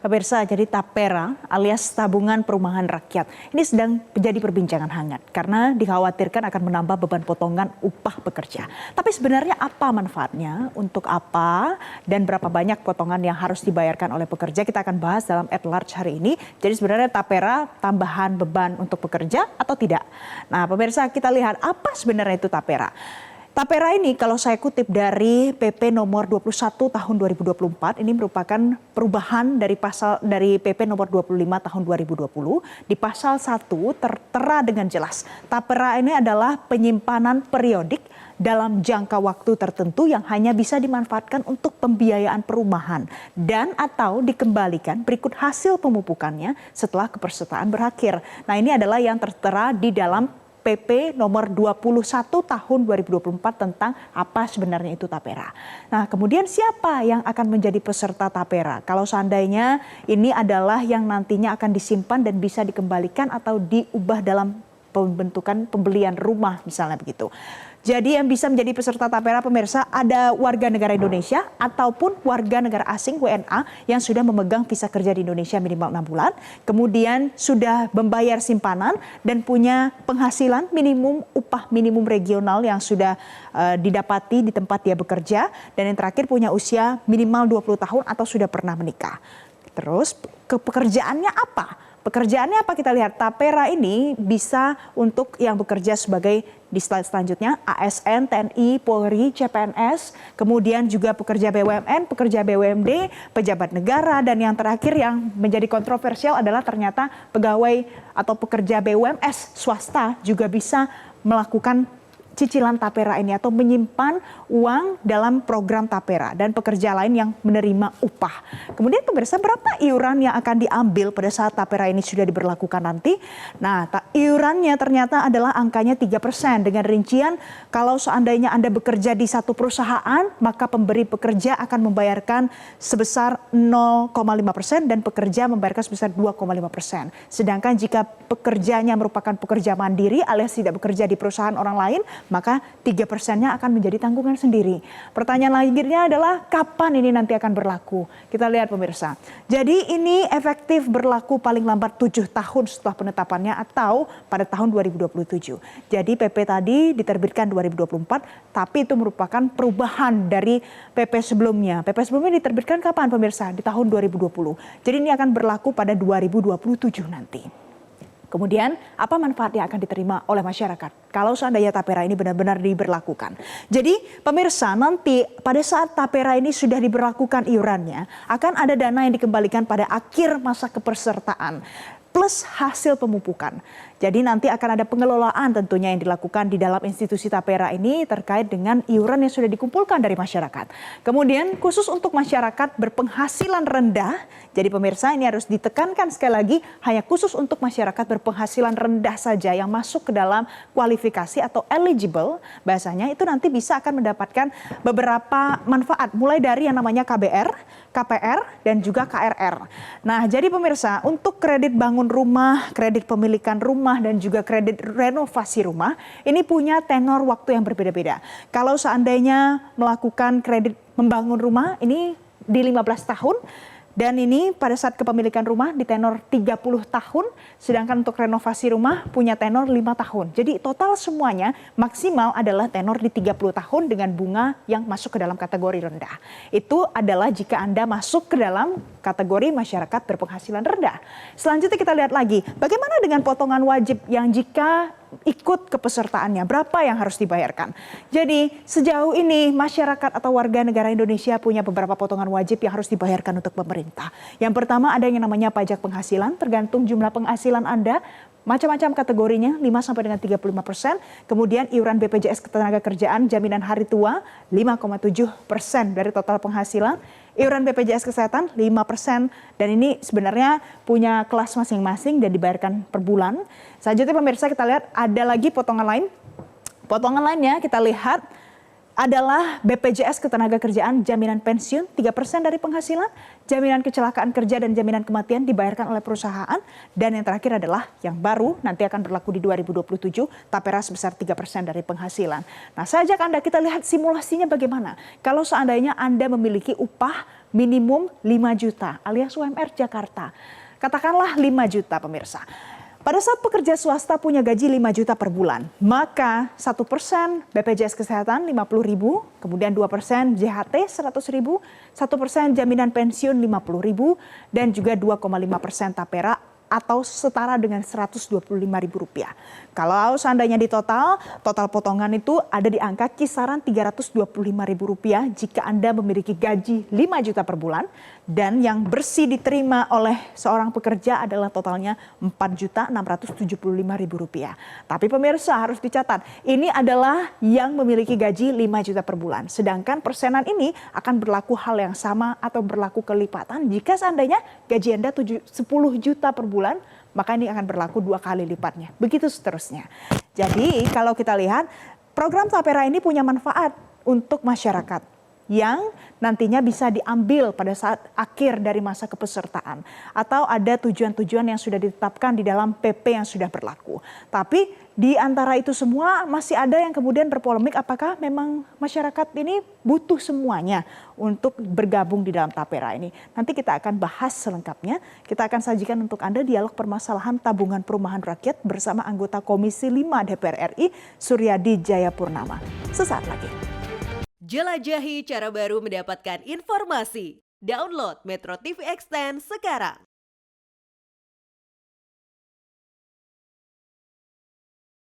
Pemirsa, jadi tapera alias tabungan perumahan rakyat ini sedang menjadi perbincangan hangat karena dikhawatirkan akan menambah beban potongan upah pekerja. Tapi sebenarnya apa manfaatnya, untuk apa, dan berapa banyak potongan yang harus dibayarkan oleh pekerja, kita akan bahas dalam At Large hari ini. Jadi sebenarnya tapera tambahan beban untuk pekerja atau tidak? Nah pemirsa, kita lihat apa sebenarnya itu tapera. Tapera ini kalau saya kutip dari PP nomor 21 tahun 2024, ini merupakan perubahan dari PP nomor 25 tahun 2020. Di pasal 1 tertera dengan jelas, tapera ini adalah penyimpanan periodik dalam jangka waktu tertentu yang hanya bisa dimanfaatkan untuk pembiayaan perumahan dan atau dikembalikan berikut hasil pemupukannya setelah kepesertaan berakhir. Nah ini adalah yang tertera di dalam PP nomor 21 tahun 2024 tentang apa sebenarnya itu tapera. Nah kemudian siapa yang akan menjadi peserta tapera? Kalau seandainya ini adalah yang nantinya akan disimpan dan bisa dikembalikan atau diubah dalam pembentukan pembelian rumah misalnya begitu. Jadi yang bisa menjadi peserta tapera pemirsa ada warga negara Indonesia ataupun warga negara asing WNA yang sudah memegang visa kerja di Indonesia minimal 6 bulan. Kemudian sudah membayar simpanan dan punya penghasilan minimum upah minimum regional yang sudah didapati di tempat dia bekerja. Dan yang terakhir punya usia minimal 20 tahun atau sudah pernah menikah. Terus pekerjaannya apa? Pekerjaannya apa kita lihat, tapera ini bisa untuk yang bekerja sebagai di slide selanjutnya ASN, TNI, Polri, CPNS, kemudian juga pekerja BUMN, pekerja BUMD, pejabat negara, dan yang terakhir yang menjadi kontroversial adalah ternyata pegawai atau pekerja BUMS swasta juga bisa melakukan cicilan tapera ini atau menyimpan uang dalam program tapera dan pekerja lain yang menerima upah. Kemudian pemirsa, berapa iuran yang akan diambil pada saat tapera ini sudah diberlakukan nanti? Nah, iurannya ternyata adalah angkanya 3% dengan rincian kalau seandainya Anda bekerja di satu perusahaan, maka pemberi pekerja akan membayarkan sebesar 0,5% dan pekerja membayarkan sebesar 2,5%. Sedangkan jika pekerjanya merupakan pekerja mandiri alias tidak bekerja di perusahaan orang lain, maka 3%-nya akan menjadi tanggungan sendiri. Pertanyaan selanjutnya adalah kapan ini nanti akan berlaku? Kita lihat pemirsa. Jadi ini efektif berlaku paling lambat 7 tahun setelah penetapannya atau pada tahun 2027. Jadi PP tadi diterbitkan 2024, tapi itu merupakan perubahan dari PP sebelumnya. PP sebelumnya diterbitkan kapan pemirsa? Di tahun 2020. Jadi ini akan berlaku pada 2027 nanti. Kemudian apa manfaat yang akan diterima oleh masyarakat kalau seandainya tapera ini benar-benar diberlakukan? Jadi pemirsa, nanti pada saat tapera ini sudah diberlakukan iurannya, akan ada dana yang dikembalikan pada akhir masa kepesertaan plus hasil pemupukan. Jadi nanti akan ada pengelolaan tentunya yang dilakukan di dalam institusi tapera ini terkait dengan iuran yang sudah dikumpulkan dari masyarakat. Kemudian khusus untuk masyarakat berpenghasilan rendah, jadi pemirsa ini harus ditekankan sekali lagi hanya khusus untuk masyarakat berpenghasilan rendah saja yang masuk ke dalam kualifikasi atau eligible, bahasanya itu nanti bisa akan mendapatkan beberapa manfaat mulai dari yang namanya KBR, KPR, dan juga KRR. Nah jadi pemirsa, untuk kredit bangun rumah, kredit pemilikan rumah, dan juga kredit renovasi rumah, ini punya tenor waktu yang berbeda-beda. Kalau seandainya melakukan kredit membangun rumah, ini di 15 tahun, dan ini pada saat kepemilikan rumah di tenor 30 tahun, sedangkan untuk renovasi rumah punya tenor 5 tahun. Jadi total semuanya maksimal adalah tenor di 30 tahun dengan bunga yang masuk ke dalam kategori rendah. Itu adalah jika Anda masuk ke dalam kategori masyarakat berpenghasilan rendah. Selanjutnya kita lihat lagi, bagaimana dengan potongan wajib yang jika ikut kepesertaannya, berapa yang harus dibayarkan. Jadi sejauh ini masyarakat atau warga negara Indonesia punya beberapa potongan wajib yang harus dibayarkan untuk pemerintah. Yang pertama ada yang namanya pajak penghasilan, tergantung jumlah penghasilan Anda, macam-macam kategorinya 5 sampai dengan 35%. Kemudian iuran BPJS Ketenagakerjaan, jaminan hari tua 5,7% dari total penghasilan. Iuran BPJS Kesehatan 5%, dan ini sebenarnya punya kelas masing-masing dan dibayarkan per bulan. Selanjutnya pemirsa kita lihat ada lagi potongan lain. Potongan lainnya kita lihat adalah BPJS Ketenagakerjaan, jaminan pensiun 3% dari penghasilan, jaminan kecelakaan kerja dan jaminan kematian dibayarkan oleh perusahaan, dan yang terakhir adalah yang baru nanti akan berlaku di 2027, tapera sebesar 3% dari penghasilan. Nah, saya ajak Anda kita lihat simulasinya bagaimana. Kalau seandainya Anda memiliki upah minimum 5 juta alias UMR Jakarta. Katakanlah 5 juta pemirsa. Pada saat pekerja swasta punya gaji 5 juta per bulan, maka 1% BPJS Kesehatan 50.000, kemudian 2% JHT 100.000, 1% jaminan pensiun 50.000, dan juga 2,5% tapera atau setara dengan Rp125.000. Kalau seandainya di total potongan itu ada di angka kisaran Rp325.000 jika Anda memiliki gaji 5 juta per bulan dan yang bersih diterima oleh seorang pekerja adalah totalnya Rp4.675.000. Tapi pemirsa harus dicatat, ini adalah yang memiliki gaji 5 juta per bulan. Sedangkan persenan ini akan berlaku hal yang sama atau berlaku kelipatan jika seandainya gaji Anda 10 juta per bulan, maka ini akan berlaku 2 kali lipatnya. Begitu seterusnya. Jadi kalau kita lihat program Tapera ini punya manfaat untuk masyarakat yang nantinya bisa diambil pada saat akhir dari masa kepesertaan atau ada tujuan-tujuan yang sudah ditetapkan di dalam PP yang sudah berlaku. Tapi di antara itu semua masih ada yang kemudian berpolemik apakah memang masyarakat ini butuh semuanya untuk bergabung di dalam Tapera ini. Nanti kita akan bahas selengkapnya. Kita akan sajikan untuk Anda dialog permasalahan tabungan perumahan rakyat bersama anggota Komisi 5 DPR RI Suryadi Jayapurnama. Sesaat lagi. Jelajahi cara baru mendapatkan informasi. Download Metro TV Extend sekarang.